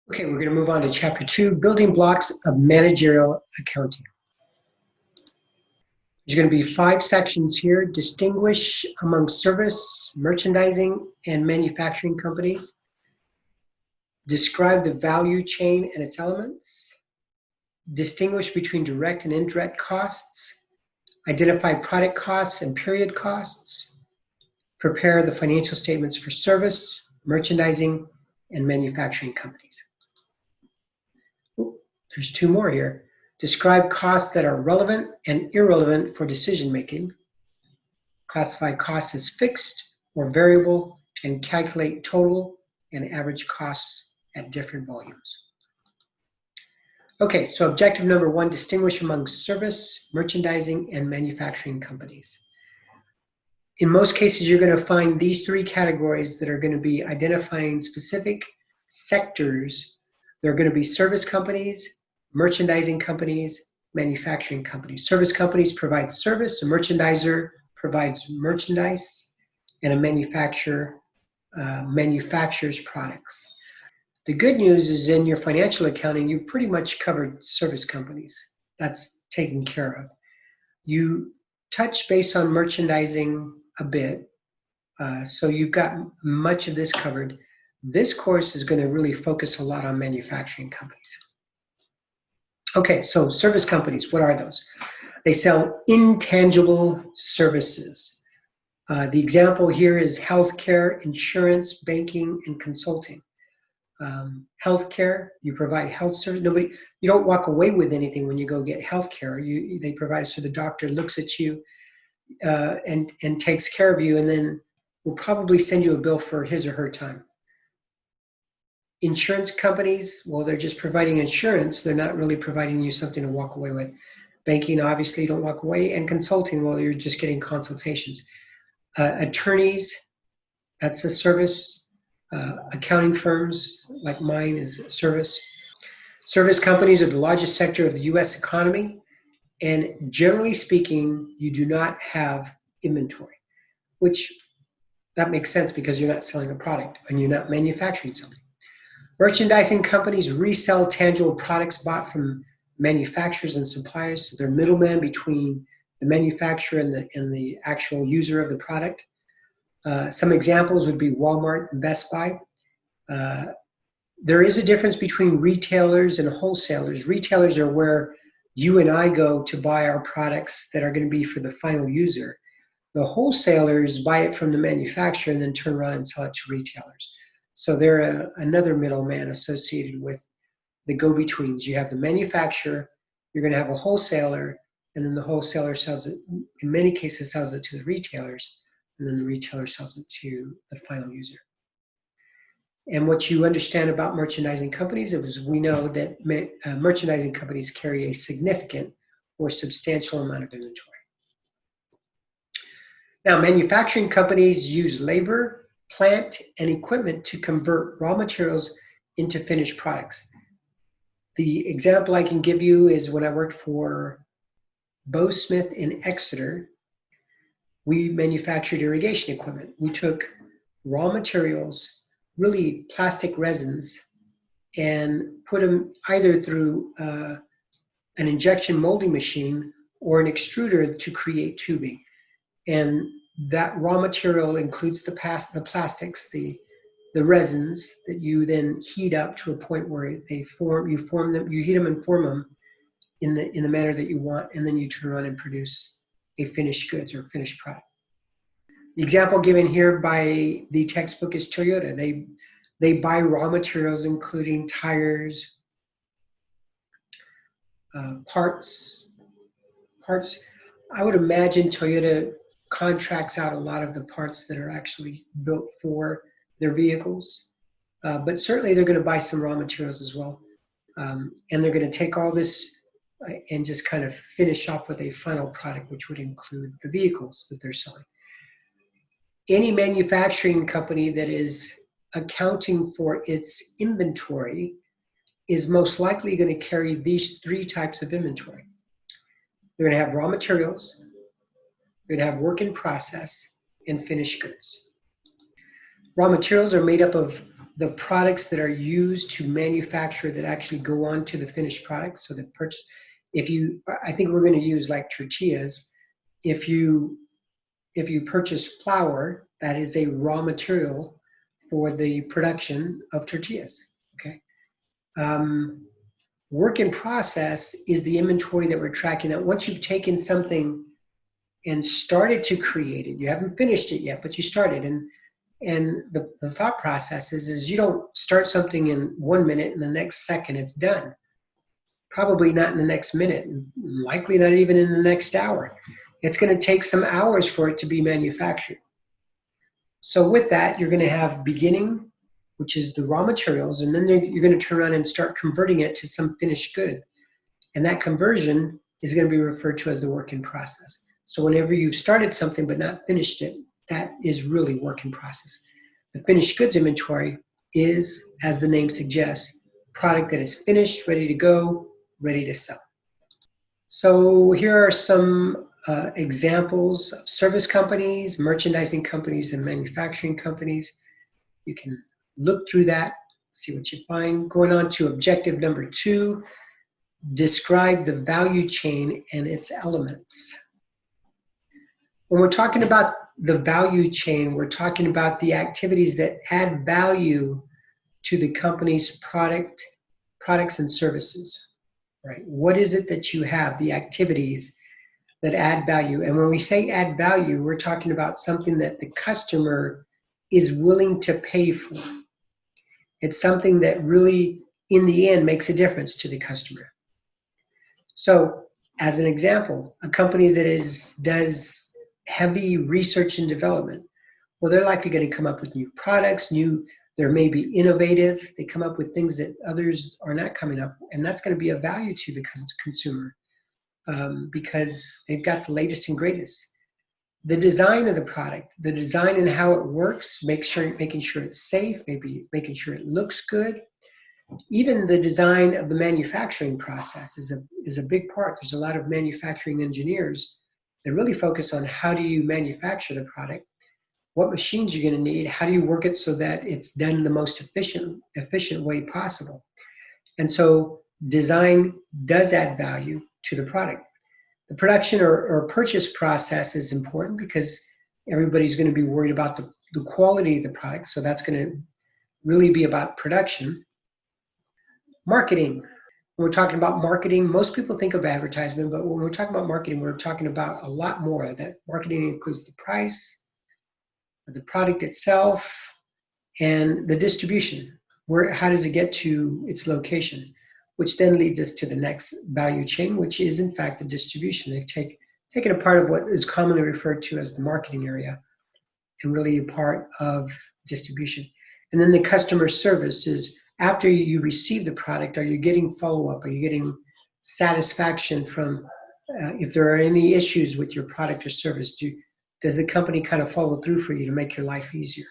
Okay, we're going to move on to Chapter 2, Building Blocks of Managerial Accounting. There's going to be 5 sections here. Distinguish among service, merchandising, and manufacturing companies. Describe the value chain and its elements. Distinguish between direct and indirect costs. Identify product costs and period costs. Prepare the financial statements for service, merchandising, and manufacturing companies. There's 2 more here. Describe costs that are relevant and irrelevant for decision making. Classify costs as fixed or variable and calculate total and average costs at different volumes. Okay, so objective number 1, distinguish among service, merchandising, and manufacturing companies. In most cases, you're going to find these 3 categories that are going to be identifying specific sectors. They're going to be service companies, merchandising companies, manufacturing companies. Service companies provide service, a merchandiser provides merchandise, and a manufacturer manufactures products. The good news is in your financial accounting, you've pretty much covered service companies. That's taken care of. You touch base on merchandising a bit, so you've got much of this covered. This course is going to really focus a lot on manufacturing companies. Okay, so service companies, what are those? They sell intangible services. The example here is healthcare, insurance, banking, and consulting. Healthcare, you provide health service. You don't walk away with anything when you go get healthcare. They provide it so the doctor looks at you and takes care of you, and then will probably send you a bill for his or her time. Insurance companies, well, they're just providing insurance. They're not really providing you something to walk away with. Banking, obviously, you don't walk away. And consulting, well, you're just getting consultations. Attorneys, that's a service. Accounting firms like mine is a service. Service companies are the largest sector of the U.S. economy. And generally speaking, you do not have inventory, which that makes sense because you're not selling a product and you're not manufacturing something. Merchandising companies resell tangible products bought from manufacturers and suppliers, so they're middlemen between the manufacturer and the actual user of the product. Some examples would be Walmart and Best Buy. There is a difference between retailers and wholesalers. Retailers are where you and I go to buy our products that are going to be for the final user. The wholesalers buy it from the manufacturer and then turn around and sell it to retailers. So they're another middleman associated with the go-betweens. You have the manufacturer, you're going to have a wholesaler, and then the wholesaler sells it, in many cases, sells it to the retailers, and then the retailer sells it to the final user. And what you understand about merchandising companies is we know that merchandising companies carry a significant or substantial amount of inventory. Now, manufacturing companies use labor, plant, and equipment to convert raw materials into finished products. The example I can give you is when I worked for Bo Smith in Exeter, we manufactured irrigation equipment. We took raw materials, really plastic resins, and put them either through an injection molding machine or an extruder to create tubing. And that raw material includes the plastics, the resins that you then heat up to a point where they form. You form them, you heat them and form them in the manner that you want, and then you turn around and produce a finished goods or finished product. The example given here by the textbook is Toyota. They buy raw materials including tires, parts. I would imagine Toyota contracts out a lot of the parts that are actually built for their vehicles, but certainly they're going to buy some raw materials as well, and they're going to take all this and just kind of finish off with a final product, which would include the vehicles that they're selling. Any manufacturing company that is accounting for its inventory is most likely going to carry these 3 types of inventory. They're going to have raw materials, they're going to have work in process, and finished goods. Raw materials are made up of the products that are used to manufacture that actually go on to the finished product. So the purchase, I think we're going to use like tortillas. If you purchase flour, that is a raw material for the production of tortillas. Okay. Work in process is the inventory that we're tracking. That once you've taken something and started to create it, you haven't finished it yet, but you started. And the thought process is you don't start something in 1 minute and the next second it's done. Probably not in the next minute, and likely not even in the next hour. It's going to take some hours for it to be manufactured. So with that, you're going to have beginning, which is the raw materials, and then you're going to turn around and start converting it to some finished good. And that conversion is going to be referred to as the work in process. So whenever you've started something but not finished it, that is really work in process. The finished goods inventory is, as the name suggests, product that is finished, ready to go, ready to sell. So here are some examples of service companies, merchandising companies, and manufacturing companies. You can look through that, see what you find. Going on to objective number 2, describe the value chain and its elements. When we're talking about the value chain, we're talking about the activities that add value to the company's products and services, right? What is it that you have, the activities that add value? And when we say add value, we're talking about something that the customer is willing to pay for. It's something that really, in the end, makes a difference to the customer. So, as an example, a company that does heavy research and development, well, they're likely going to come up with new products, they're maybe innovative, they come up with things that others are not coming up, and that's going to be of value to the consumer because they've got the latest and greatest. The design of the product, the design and how it works, making sure it's safe, maybe making sure it looks good. Even the design of the manufacturing process is a big part. There's a lot of manufacturing engineers that really focus on how do you manufacture the product, what machines you're going to need, how do you work it so that it's done in the most efficient way possible. And so design does add value to the product. The production or purchase process is important because everybody's going to be worried about the quality of the product, so that's going to really be about production. Marketing. When we're talking about marketing, most people think of advertisement, but when we're talking about marketing, we're talking about a lot more. That marketing includes the price, the product itself, and the distribution. How does it get to its location? Which then leads us to the next value chain, which is in fact the distribution. They've taken a part of what is commonly referred to as the marketing area and really a part of distribution. And then the customer service is, after you receive the product, are you getting follow-up? Are you getting satisfaction from, if there are any issues with your product or service, does the company kind of follow through for you to make your life easier?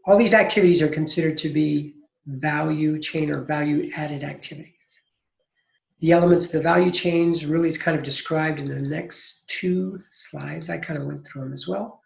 All these activities are considered to be value chain or value added activities. The elements of the value chains really is kind of described in the next 2 slides. I kind of went through them as well.